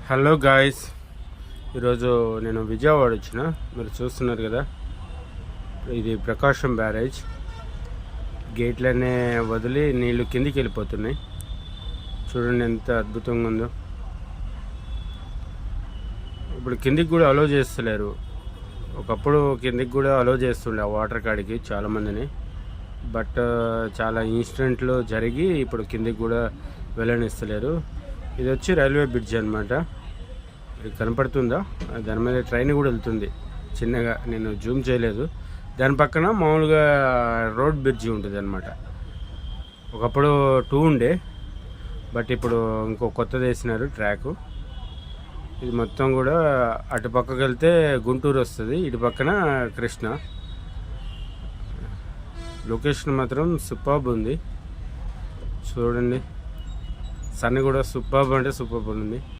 Hello guys, ఈరోజు నేను విజయవాడ వచ్చిన. మీరు చూస్తున్నారు కదా, ఇది ప్రకాశం బ్యారేజ్. గేట్లనే వదిలి నీళ్లు కిందికి వెళ్ళిపోతున్నాయి. చూడండి ఎంత అద్భుతంగా ఉందో. ఇప్పుడు కిందికి కూడా అలో చేస్తలేరు. ఒకప్పుడు కిందికి కూడా అలో చేస్తుండే ఆ వాటర్ కాడికి చాలామందిని. బట్ చాలా ఇన్సిడెంట్లు జరిగి ఇప్పుడు కిందికి కూడా వెళ్ళనిస్తలేరు. ఇది వచ్చి రైల్వే బ్రిడ్జ్ అనమాట. ఇది కనపడుతుందా? దాని మీద ట్రైన్ కూడా వెళ్తుంది చిన్నగా. నేను జూమ్ చేయలేదు. దాని పక్కన మామూలుగా రోడ్ బ్రిడ్జి ఉంటుంది అనమాట. ఒకప్పుడు 2 ఉండే, బట్ ఇప్పుడు ఇంకో కొత్తది వేసినారు ట్రాకు. ఇది మొత్తం కూడా అటు పక్కకి వెళ్తే గుంటూరు వస్తుంది, ఇటు పక్కన కృష్ణ. లొకేషన్ మాత్రం సూపర్బ్ ఉంది. చూడండి, సన్ కూడా సూపర్బ్ అంటే సూపర్బ్ ఉంది.